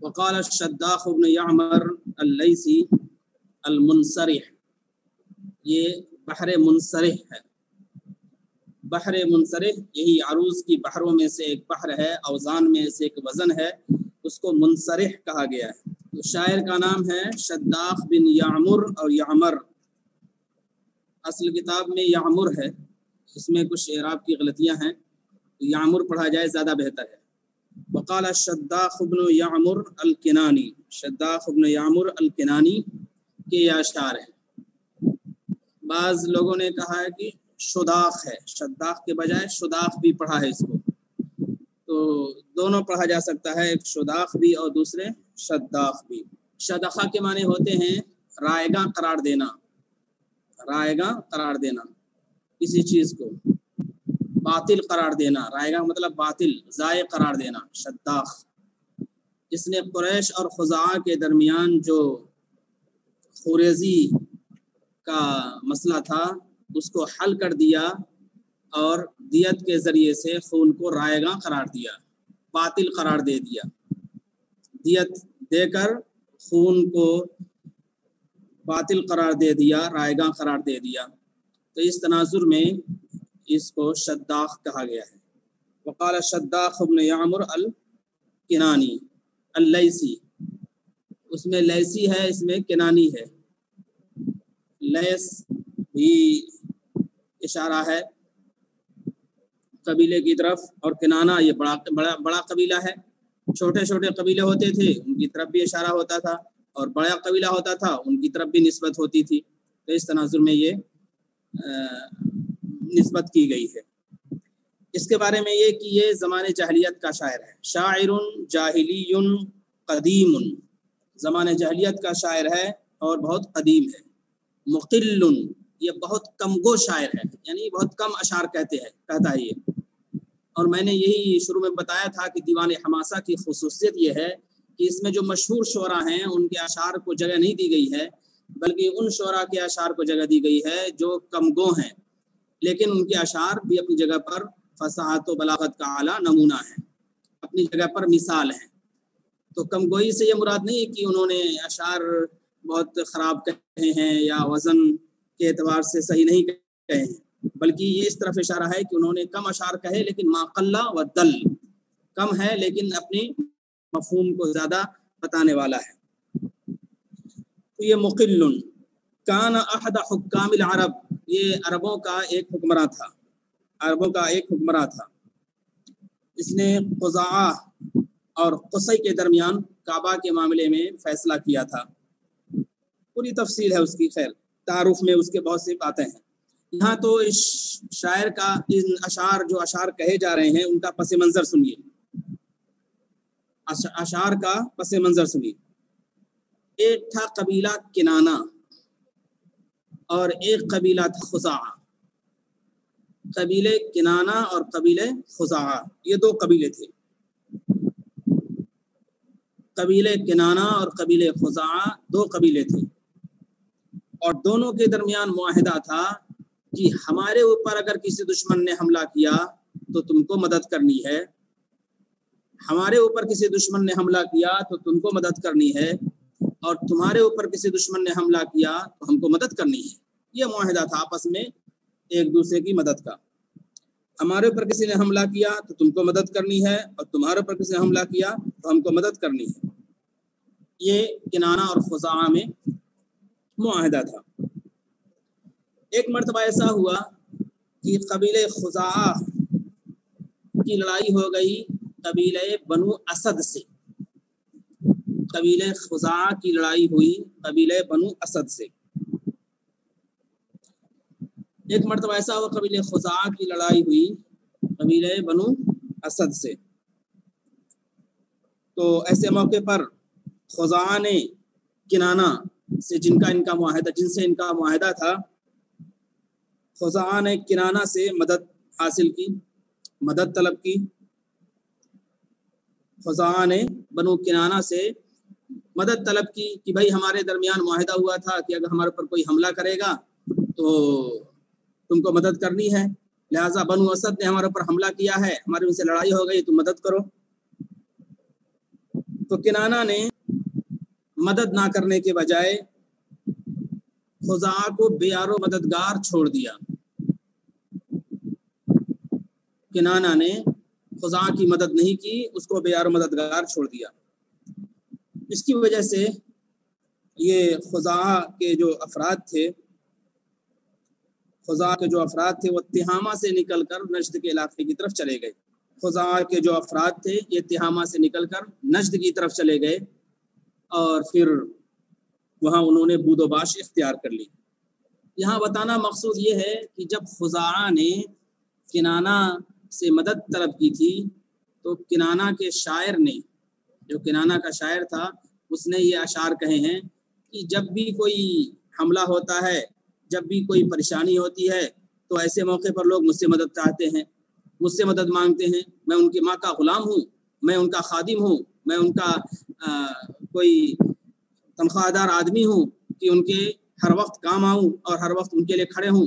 وقال الشداخ بن یعمر اللیثی المنصرح، یہ بحر منصرح ہے۔ بحر منصرح یہی عروض کی بحروں میں سے ایک بحر ہے، اوزان میں سے ایک وزن ہے، اس کو منصرح کہا گیا ہے۔ تو شاعر کا نام ہے شداخ بن یعمر اور یعمر، اصل کتاب میں یعمر ہے، اس میں کچھ اعراب کی غلطیاں ہیں، یعمر پڑھا جائے زیادہ بہتر ہے۔ وقال شداخ بن یعمر الکنانی، شداخ بن یعمر الکنانی کے یہ اشعار ہیں۔ بعض لوگوں نے کہا ہے کہ شداخ ہے، شداخ کے بجائے شداخ بھی پڑھا ہے اس کو، تو دونوں پڑھا جا سکتا ہے، ایک شداخ بھی اور دوسرے شداخ بھی۔ شدخہ کے معنی ہوتے ہیں رائگاں قرار دینا، رائگاں قرار دینا کسی چیز کو، باطل قرار دینا، رائگاں مطلب باطل، ضائع قرار دینا، شداخ۔ جس نے قریش اور خزاعہ کے درمیان جو خوریزی کا مسئلہ تھا اس کو حل کر دیا اور دیت کے ذریعے سے خون کو رائگاں قرار دیا، باطل قرار دے دیا، دیت دے کر خون کو باطل قرار دے دیا، رائگاں قرار دے دیا، تو اس تناظر میں اس کو شداخ کہا گیا ہے۔ وقال شداخ بن یعمر الکنانی اللیثی، اس میں لیثی ہے، اس میں کنانی ہے۔ لیث بھی اشارہ ہے قبیلے کی طرف، اور کنانہ یہ بڑا قبیلہ ہے۔ چھوٹے چھوٹے قبیلے ہوتے تھے ان کی طرف بھی اشارہ ہوتا تھا، اور بڑا قبیلہ ہوتا تھا ان کی طرف بھی نسبت ہوتی تھی، تو اس تناظر میں یہ نسبت کی گئی ہے۔ اس کے بارے میں یہ کہ یہ زمانے جاہلیت کا شاعر ہے، شاعر جاہلی قدیم، زمانے جاہلیت کا شاعر ہے اور بہت قدیم ہے۔ مقل، یہ بہت کم گو شاعر ہے، یعنی بہت کم اشعار کہتا ہے یہ۔ اور میں نے یہی شروع میں بتایا تھا کہ دیوان حماسہ کی خصوصیت یہ ہے کہ اس میں جو مشہور شعراء ہیں ان کے اشعار کو جگہ نہیں دی گئی ہے، بلکہ ان شعراء کے اشعار کو جگہ دی گئی ہے جو کم گو ہیں، لیکن ان کے اشعار بھی اپنی جگہ پر فصاحت و بلاغت کا اعلیٰ نمونہ ہے، اپنی جگہ پر مثال ہیں۔ تو کم گوئی سے یہ مراد نہیں ہے کہ انہوں نے اشعار بہت خراب کہے ہیں یا وزن کے اعتبار سے صحیح نہیں کہے ہیں، بلکہ یہ اس طرف اشارہ ہے کہ انہوں نے کم اشعار کہے لیکن ما قل و دل، کم ہے لیکن اپنی مفہوم کو زیادہ بتانے والا ہے۔ تو یہ مقل کان احد حکام العرب، یہ عربوں کا ایک حکمراں تھا، عربوں کا ایک حکمراں تھا۔ اس نے خزاعہ اور قصی کے درمیان کعبہ کے معاملے میں فیصلہ کیا تھا، پوری تفصیل ہے اس کی، خیر تعارف میں اس کے بہت سی باتیں ہیں۔ یہاں تو اس شاعر کا ان اشعار جو اشعار کہے جا رہے ہیں ان کا پس منظر سنیے، اشعار کا پس منظر سنیے۔ ایک تھا قبیلہ کنانہ اور ایک قبیلہ تھا خزاعہ، قبیلے کنانہ اور قبیلے خزاعہ، یہ دو قبیلے تھے، قبیلے کنانہ اور قبیلے خزاعہ دو قبیلے تھے، اور دونوں کے درمیان معاہدہ تھا کہ ہمارے اوپر اگر کسی دشمن نے حملہ کیا تو تم کو مدد کرنی ہے، ہمارے اوپر کسی دشمن نے حملہ کیا تو تم کو مدد کرنی ہے، اور تمہارے اوپر کسی دشمن نے حملہ کیا تو ہم کو مدد کرنی ہے۔ یہ معاہدہ تھا آپس میں ایک دوسرے کی مدد کا، ہمارے اوپر کسی نے حملہ کیا تو تم کو مدد کرنی ہے، اور تمہارے اوپر کسی نے حملہ کیا تو ہم کو مدد کرنی ہے۔ یہ کنانہ اور خزاعہ میں معاہدہ تھا۔ ایک مرتبہ ایسا ہوا کہ قبیلے خزاعہ کی لڑائی ہو گئی قبیلے بنو اسد سے، قبیلے خزاعہ کی لڑائی ہوئی قبیلے بنو اسد سے۔ ایک مرتبہ ایسا ہوا قبیلے خزاعہ کی لڑائی ہوئی قبیلے بنو اسد سے، تو ایسے موقع پر خزاعہ نے کنانہ سے جن سے ان کا معاہدہ تھا، خزاعہ نے کنانہ سے مدد حاصل کی، مدد طلب کی۔ خزاعہ نے بنو کنانہ سے مدد طلب کی کہ بھائی ہمارے درمیان معاہدہ ہوا تھا کہ اگر ہمارے اوپر کوئی حملہ کرے گا تو تم کو مدد کرنی ہے، لہٰذا بنو اسد نے ہمارے اوپر حملہ کیا ہے، ہماری ان سے لڑائی ہو گئی، تم مدد کرو۔ تو کنانہ نے مدد نہ کرنے کے بجائے خزاعہ کو بیار و مددگار چھوڑ دیا. کنانہ نے خزاعہ کی مدد نہیں کی، اس کو بیار و مددگار چھوڑ دیا. اس کی وجہ سے یہ خزاعہ کے جو افراد تھے وہ تہامہ سے نکل کر نجد کے علاقے کی طرف چلے گئے. خزاعہ کے جو افراد تھے یہ تہامہ سے نکل کر نجد کی طرف چلے گئے اور پھر وہاں انہوں نے بود و باش اختیار کر لی. یہاں بتانا مقصود یہ ہے کہ جب خزاعہ نے کنانہ سے مدد طلب کی تھی تو کنانہ کے شاعر نے، جو کنانہ کا شاعر تھا، اس نے یہ اشعار کہے ہیں کہ جب بھی کوئی حملہ ہوتا ہے، جب بھی کوئی پریشانی ہوتی ہے تو ایسے موقع پر لوگ مجھ سے مدد چاہتے ہیں، مجھ سے مدد مانگتے ہیں. میں ان کی ماں کا غلام ہوں، میں ان کا خادم ہوں، میں ان کا کوئی تنخواہ دار آدمی ہوں کہ ان کے ہر وقت کام آؤں اور ہر وقت ان کے لیے کھڑے ہوں.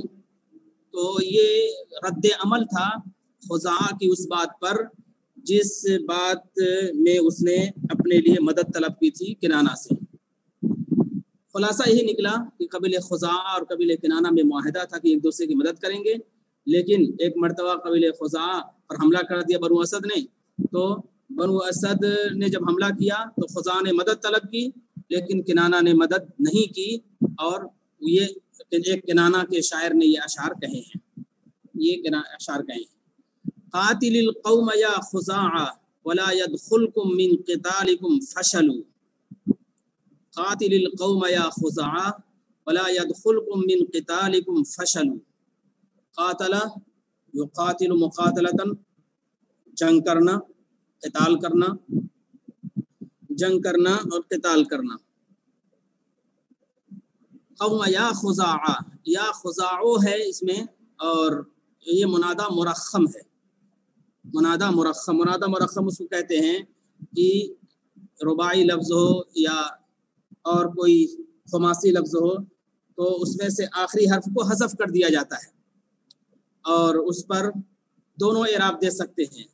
تو یہ رد عمل تھا خزاعہ کی اس بات پر جس بات میں اس نے اپنے لیے مدد طلب کی تھی کنانہ سے. خلاصہ یہی نکلا کہ قبیلہ خزاعہ اور قبیلہ کنانہ میں معاہدہ تھا کہ ایک دوسرے کی مدد کریں گے، لیکن ایک مرتبہ قبیلہ خزاعہ پر حملہ کر دیا بنو اسد نے. تو بنو اسد نے جب حملہ کیا تو خزاعہ نے مدد طلب کی لیکن کنانہ نے مدد نہیں کی، اور یہ ایک کنانہ کے شاعر نے یہ اشعار کہے ہیں. قاتل القوم یا خزاعہ ولا يدخلكم من قتالكم فشلوا. قاتل القوم یا خزاعہ ولا يدخلكم من قتالكم فشلوا. قاتل یقاتل مقاتلتا، جنگ کرنا، قتال کرنا، جنگ کرنا اور قتال کرنا. قوم یا خزاعہ، یا خزاعو ہے اس میں، اور یہ منادہ مرخم ہے. منادہ مرخم اس کو کہتے ہیں کہ رباعی لفظ ہو یا اور کوئی خماسی لفظ ہو تو اس میں سے آخری حرف کو حذف کر دیا جاتا ہے اور اس پر دونوں اعراب دے سکتے ہیں.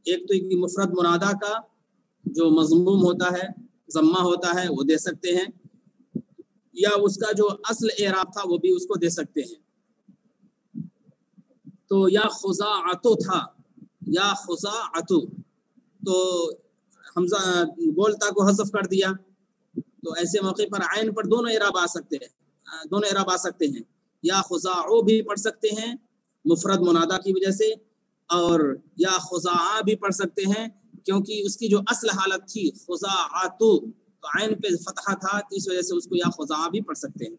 ایک تو ایک مفرد منادہ کا جو مضموم ہوتا ہے، ضمہ ہوتا ہے، وہ دے سکتے ہیں، یا اس کا جو اصل اعراب تھا وہ بھی اس کو دے سکتے ہیں. تو یا خزاعتو تھا، یا خزاعتو، تو حمزہ بولتا کو حذف کر دیا تو ایسے موقع پر عین پر دونوں اعراب آ سکتے ہیں. یا خزاعو بھی پڑھ سکتے ہیں مفرد منادہ کی وجہ سے، اور یا خزاعہ بھی پڑھ سکتے ہیں کیونکہ اس کی جو اصل حالت تھی خزاعتو، تو عین پہ فتحہ تھا، اس وجہ سے اس کو یا خزاعہ بھی پڑھ سکتے ہیں.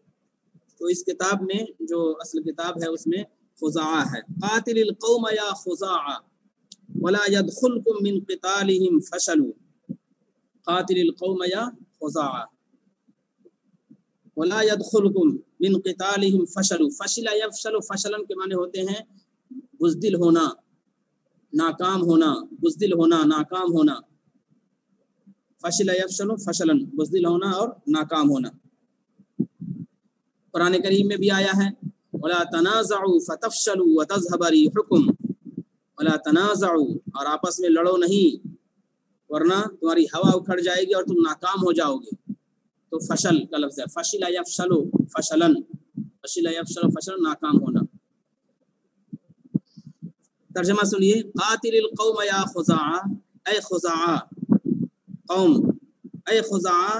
تو اس کتاب میں جو اصل کتاب ہے اس میں خزاعہ ہے. قاتل القوم یا خزاعہ ولا يدخلكم من قتالهم فشلوا. قاتل القوم یا خزاعہ ولا يدخلكم من قتالهم فشلوا. فشل یفشل، فشلا کے معنی ہوتے ہیں بزدل ہونا، ناکام ہونا، بزدل ہونا، ناکام ہونا. فشل یفشل فشلا، بزدل ہونا اور ناکام ہونا. قرآن کریم میں بھی آیا ہے ولا تنازعوا فتفشلوا وتذهب ريحكم. ولا تنازعوا، اور آپس میں لڑو نہیں ورنہ تمہاری ہوا اکھڑ جائے گی اور تم ناکام ہو جاؤ گے. تو فشل کا لفظ ہے، فشل یفشل فشلا، فشل یفشل فشلا، ناکام ہونا. ترجمہ سنیے. قاتل القوم یا خزاعہ، اے خزاعہ قوم، اے خزاعہ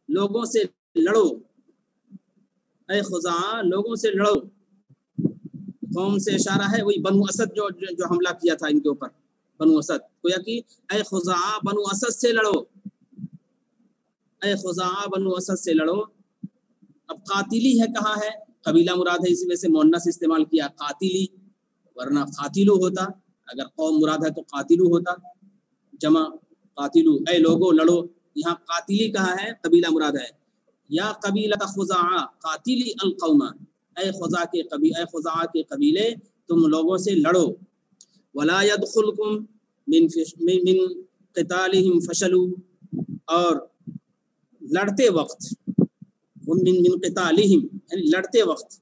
لوگوں سے لڑو، اے خزاعہ لوگوں سے لڑو. قوم سے اشارہ ہے وہی بنو اسد جو حملہ کیا تھا ان کے اوپر، بنو اسد. گویا کہ اے خزاعہ بنو اسد سے لڑو، اے خزاعہ بنو اسد سے لڑو. اب قاتلی ہے کہاں ہے؟ قبیلہ مراد ہے، اسی میں سے مؤنث استعمال کیا قاتلی، ورنہ قاتلو ہوتا. اگر قوم مراد ہے تو قاتلو ہوتا، جمع قاتلو، اے لوگو لڑو. یہاں قاتلی کہاں ہے؟ قبیلہ مراد ہے. یا قبیلہ خزاعہ قاتلی القوم، اے خزاعہ کے قبیلے تم لوگوں سے لڑو. ولا يدخلكم من قتالهم فشلوا، اور لڑتے وقت من قتالهم یعنی لڑتے وقت،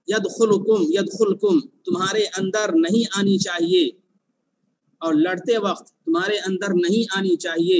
یدخلکم تمہارے اندر نہیں آنی چاہیے، اور لڑتے وقت تمہارے اندر نہیں آنی چاہیے.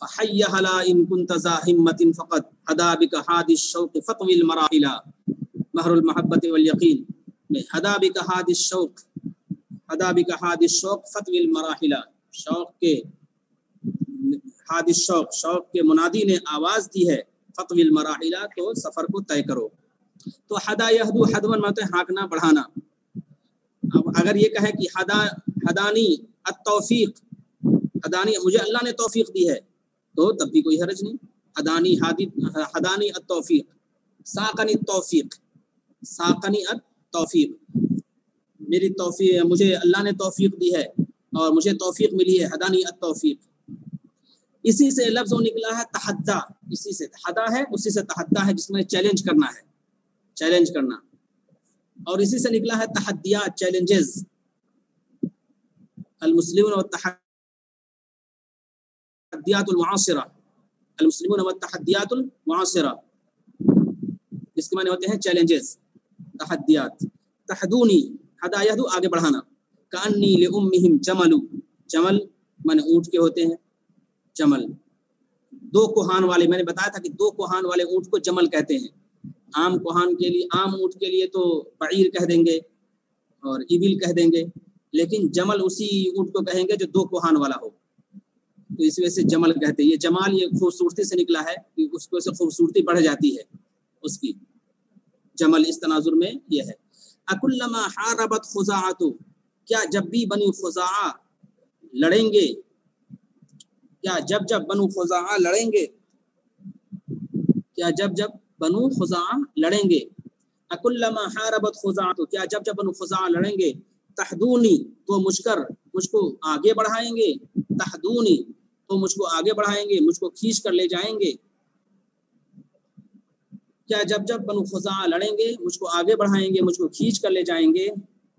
فحيها لا إن كنت ذا همة فقد هدى بك هادي الشوق فطوي المراحل مهر المحبة واليقين میں ہدا بک ہادی الشوق، ہدا بک ہادی الشوق فطوی المراحل، شوق کے ہادی الشوق، شوق کے منادی نے آواز دی ہے فطوی المراحل، تو سفر کو طے کرو۔ تو ہدا یہدو حدون معنی ہے ہانکنا بڑھانا۔ اب اگر یہ کہے کہ ہدانی التوفیق، ہدانی مجھے اللہ نے توفیق دی ہے، تو تب بھی کوئی حرج نہیں۔ ہدانی التوفیق، ساقنی التوفیق، ساقنی التوفیق، میری توفیق، مجھے اللہ نے توفیق دی ہے اور مجھے توفیق ملی ہے، ہدانی التوفیق۔ اسی سے لفظ نکلا ہے تحدہ، اسی سے ہدا ہے، اسی سے تحدہ ہے جس میں چیلنج کرنا ہے، چیلنج کرنا، اور اسی سے نکلا ہے تحدیات، چیلنجز، المسلمون والتحدیات المعاصرہ، المسلمون والتحدیات المعاصرہ، جس کے معنی ہوتے ہیں چیلنجز، تحدیات۔ تحدونی، ہدا یہدو آگے بڑھانا، کانی لامہم جمل، جمل معنی اونٹ کے ہوتے ہیں، جمل دو کوہان والے، میں نے بتایا تھا کہ دو کوہان والے اونٹ کو جمل کہتے ہیں۔ عام کوہان کے لیے، عام اونٹ کے لیے تو بعیر کہہ دیں گے اور ابل کہہ دیں گے، لیکن جمل اسی اونٹ کو کہیں گے جو دو کوہان والا ہو، تو اس وجہ سے جمل کہتے ہیں۔ یہ جمال یہ خوبصورتی سے نکلا ہے کہ اس کو سے خوبصورتی بڑھ جاتی ہے اس کی، جمل اس تناظر میں یہ ہے۔ اکلما حاربت خزاعۃ، کیا جب بھی بنو خزاعہ لڑیں گے، کیا جب جب بنو خزاعہ لڑیں گے، کیا جب جب بنو خزاعہ لڑیں گے، اکلما حاربت خزاعۃ، کیا جب جب بنو خزاعہ لڑیں گے، تحدونی تو مجھ کو آگے بڑھائیں گے، تحدونی تو مجھ کو آگے بڑھائیں گے، مجھ کو کھینچ کر لے جائیں گے۔ کیا جب جب بنو خزاعہ لڑیں گے مجھ کو آگے بڑھائیں گے، مجھ کو کھینچ کر لے جائیں گے۔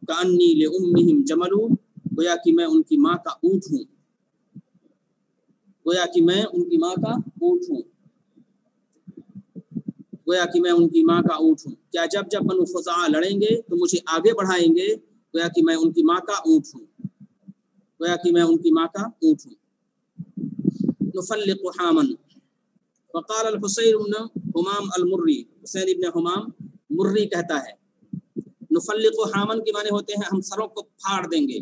کانی لامہم جمل، گویا کہ میں ان کی ماں کا اونٹ ہوں، گویا کہ میں ان کی ماں کا اونٹ ہوں، گویا کہ میں ان کی ماں کا اونٹ ہوں۔ کیا جب جب بنو خزاعہ لڑیں گے تو مجھے آگے بڑھائیں گے، گویا کہ میں ان کی ماں کا اونٹ ہوں، گویا کہ میں ان کی ماں کا اونٹ ہوں۔ نفلق حامن، وقال الحسین بن حمام المری، حسین ابن حمام مری کہتا ہے، نفلق حامن کے معنی ہوتے ہیں ہم سروں کو پھاڑ دیں گے،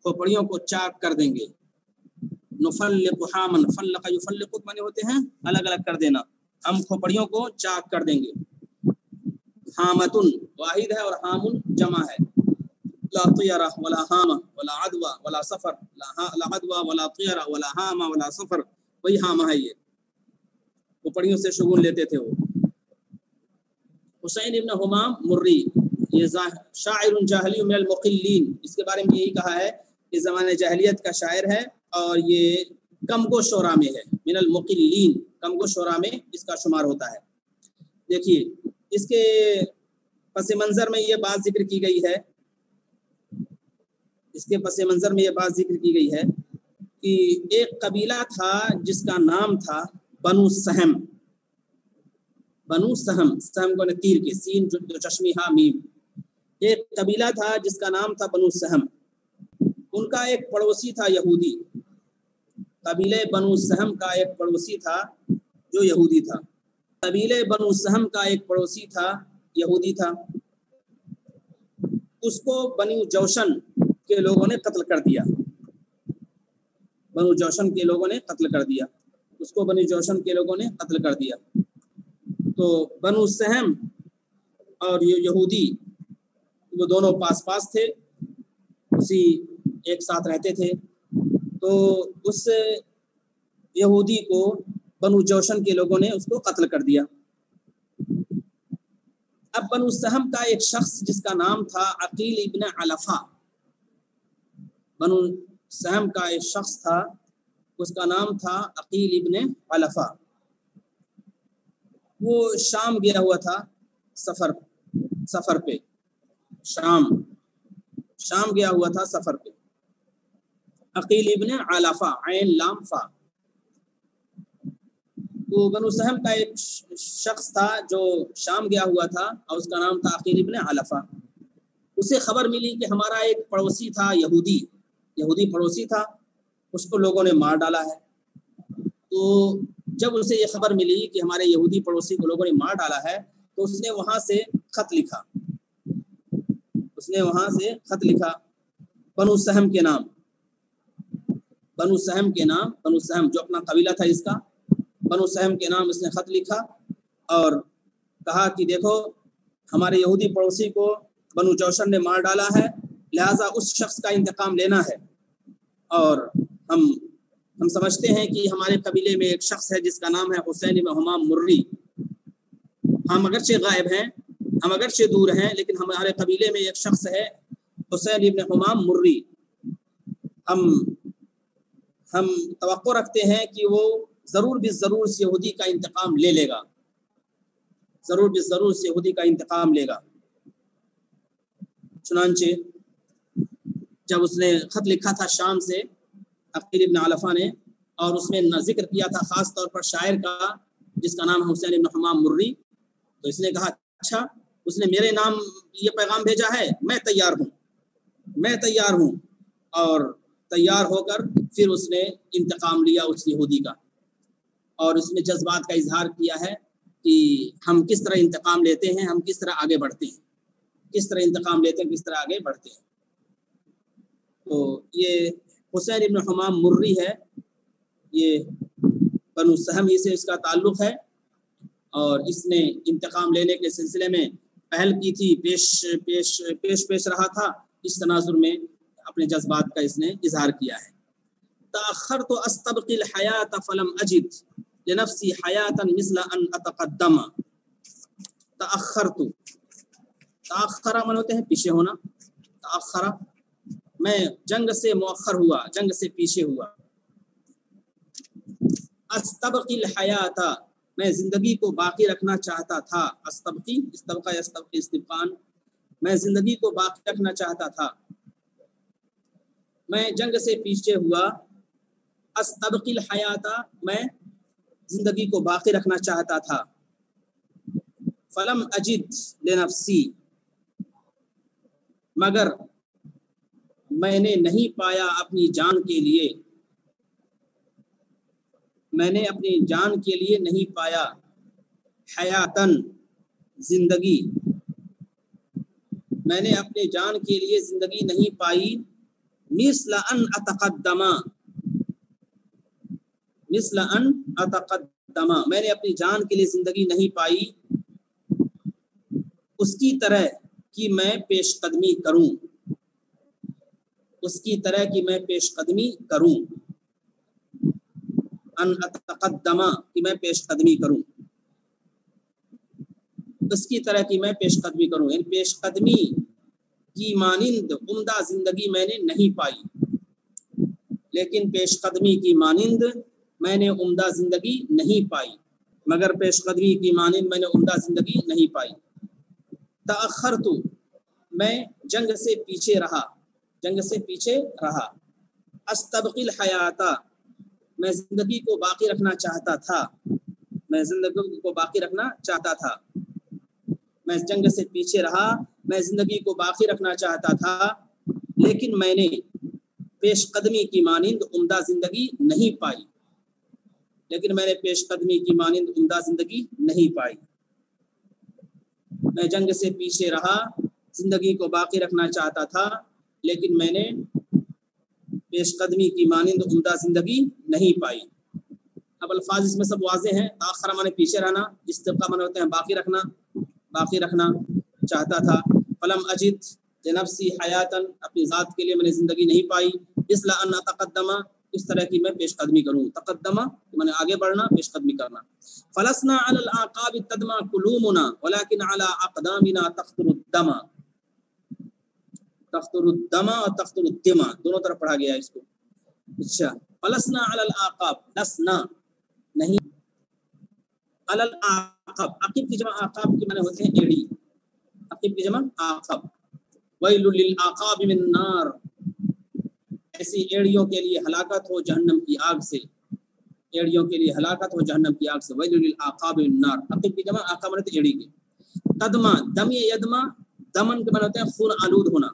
کھوپڑیوں کو چاک کر دیں گے۔ نفلق حامن، فلق یفلق معنی ہوتے ہیں الگ الگ کر دینا، ہم کھوپڑیوں کو چاک کر دیں گے۔ حامتن واحد ہے اور حامن جمع ہے، لا طیرہ ولا حامہ ولا عدوہ ولا سفر، لا عدوہ ولا طیرہ ولا حامہ ولا سفر، وہی حامہ ہے، یہ کھوپڑیوں سے شگون لیتے تھے وہ۔ حسین ابن حمام مری، یہ شاعر جاہلی من المقلین، اس کے بارے میں یہی کہا ہے کہ زمانے جاہلیت کا شاعر ہے اور یہ کم گو شعراء میں ہے، من المقلین، کم گو شعراء میں اس کا شمار ہوتا ہے۔ دیکھیے اس کے پس منظر میں یہ بات ذکر کی گئی ہے، اس کے پس منظر میں یہ بات ذکر کی گئی ہے کہ ایک قبیلہ تھا جس کا نام تھا بنو سہم، بنو سہم، سہم کو تیر کے، سین جو چشمی ہا میم، ایک قبیلہ تھا جس کا نام تھا بنو سہم، ان کا ایک پڑوسی تھا یہودی، قبیلہ بنو سہم کا ایک پڑوسی تھا جو یہودی تھا، قبیلہ بنو سہم کا ایک پڑوسی تھا یہودی تھا، اس کو بنو جوشن کے لوگوں نے قتل کر دیا، بنو جوشن کے لوگوں نے قتل کر دیا، اس کو بنو جوشن کے لوگوں نے قتل کر دیا۔ تو بنو سہم اور یہ یہودی وہ دونوں پاس پاس تھے، اسی ایک ساتھ رہتے تھے، تو اس یہودی کو بنو جوشن کے لوگوں نے اس کو قتل کر دیا۔ اب بنو سہم کا ایک شخص جس کا نام تھا عقیل ابن علفہ، بنو سہم کا ایک شخص تھا اس کا نام تھا عقیل ابن علفہ، وہ شام گیا ہوا تھا سفر پہ، شام گیا ہوا تھا سفر پہ، عقیل ابن علفہ، عین لام فا۔ تو بنو سہم کا ایک شخص تھا جو شام گیا ہوا تھا اور اس کا نام تھا عقیل ابن علفہ، اسے خبر ملی کہ ہمارا ایک پڑوسی تھا یہودی پڑوسی تھا، اس کو لوگوں نے مار ڈالا ہے۔ تو جب اسے یہ خبر ملی کہ ہمارے یہودی پڑوسی کو لوگوں نے مار ڈالا ہے تو اس نے وہاں سے خط لکھا، بنو سہم کے نام، بنو سہم جو اپنا قبیلہ تھا اس کا، بنو سہم کے نام اس نے خط لکھا اور کہا کہ دیکھو ہمارے یہودی پڑوسی کو بنو جوشن نے مار ڈالا ہے، لہٰذا اس شخص کا انتقام لینا ہے، اور ہم سمجھتے ہیں کہ ہمارے قبیلے میں ایک شخص ہے جس کا نام ہے حسین بن حمام مری، ہم اگرچہ غائب ہیں، ہم اگرچہ دور ہیں، لیکن ہمارے قبیلے میں ایک شخص ہے حسین بن حمام مری، ہم توقع رکھتے ہیں کہ وہ ضرور اس یہودی کا انتقام لے لے گا، اس یہودی کا انتقام لے گا۔ چنانچہ جب اس نے خط لکھا تھا شام سے عقیل ابن علفہ نے، اور اس میں ذکر کیا تھا خاص طور پر شاعر کا جس کا نام حسین ابن حمام مری، تو اس نے کہا اچھا اس نے میرے نام یہ پیغام بھیجا ہے، میں تیار ہوں، اور تیار ہو کر پھر اس نے انتقام لیا اس یہودی کا، اور اس میں جذبات کا اظہار کیا ہے کہ ہم کس طرح انتقام لیتے ہیں، ہم کس طرح آگے بڑھتے ہیں، کس طرح انتقام لیتے ہیں، کس طرح آگے بڑھتے ہیں۔ تو یہ حسین ابن حمام مری ہے، یہ بنو سہم ہی سے اس کا تعلق ہے، اور اس نے انتقام لینے کے سلسلے میں پہل کی تھی، پیش رہا تھا، اس تناظر میں اپنے جذبات کا اس نے اظہار کیا ہے۔ تأخرت استبقی الحیات فلم اجد لنفسی حیاتا مثل ان اتقدم۔ تأخر من ہوتے ہیں پیچھے ہونا، تأخر میں جنگ سے مؤخر ہوا، جنگ سے پیچھے ہوا۔ استبقی الحیات میں زندگی کو باقی رکھنا چاہتا تھا، استبقان میں زندگی کو باقی رکھنا چاہتا تھا، میں جنگ سے پیچھے ہوا۔ استبقی الحیات میں زندگی کو باقی رکھنا چاہتا تھا، فلم اجد لنفسی مگر میں نے نہیں پایا اپنی جان کے لیے، میں نے اپنی جان کے لیے نہیں پایا حیاتن زندگی، میں نے اپنے جان کے لیے زندگی نہیں پائی، مثل ان اتقدم میں نے اپنی جان کے لیے زندگی نہیں پائی اس کی طرح کہ میں پیش قدمی کروں، اس کی طرح کہ میں پیش قدمی کروں، ان اتقدم کہ میں پیش قدمی کروں، اس کی طرح کہ میں پیش قدمی کروں، یعنی پیش قدمی کی مانند عمدہ زندگی میں نے نہیں پائی، لیکن پیش قدمی کی مانند میں نے عمدہ زندگی نہیں پائی، مگر پیش قدمی کی مانند میں نے عمدہ زندگی نہیں پائی۔ تأخرت میں جنگ سے پیچھے رہا، استبقی الحیات میں زندگی کو باقی رکھنا چاہتا تھا، میں جنگ سے پیچھے رہا، میں زندگی کو باقی رکھنا چاہتا تھا، لیکن میں نے پیش قدمی کی مانند عمدہ زندگی نہیں پائی، میں جنگ سے پیچھے رہا، زندگی کو باقی رکھنا چاہتا تھا، لیکن میں نے پیش قدمی کی مانند عمدہ زندگی نہیں پائی۔ اب الفاظ اس میں سب واضح ہیں۔ تاخر مانے پیچھے رہنا، استبقاء مانے ہوتے ہیں باقی رکھنا چاہتا تھا۔ فلم اجد لنفسی حیاتن اپنی ذات کے لیے میں نے زندگی نہیں پائی، اس لا ان تقدم اس طرح کی میں پیش قدمی کروں، تقدم میں نے آگے بڑھنا، پیش قدمی کرنا۔ فلسنا علی الاعقاب تدمع قلومنا ولكن على اقدامنا تقطر الدم اور تقطر الدم دونوں طرف پڑھا گیا ہے اس کو۔ اچھا، فلسنا علی الاعقاب، لسنا نہیں، علی الاعقاب، عقب کی جمع عقاب کی معنی ہوتے ہیں ایڑی، عقب کی جمع عقب۔ ویل للعقاب من النار، ایسی ایڑیوں کے لیے ہلاکت ہو جہنم کی آگ سے، ایڑیوں کے لیے ہلاکت ہو جہنم کی آگ سے۔ ویل للعقاب من النار، عقب کی جمع عقب معنی ایڑی کی۔ تدمع، دم یدمع، دمن کے معنی ہوتے ہیں خون آلود ہونا،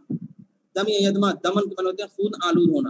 دم یدمع دمن کے معنی ہوتے ہیں خون آلود ہونا،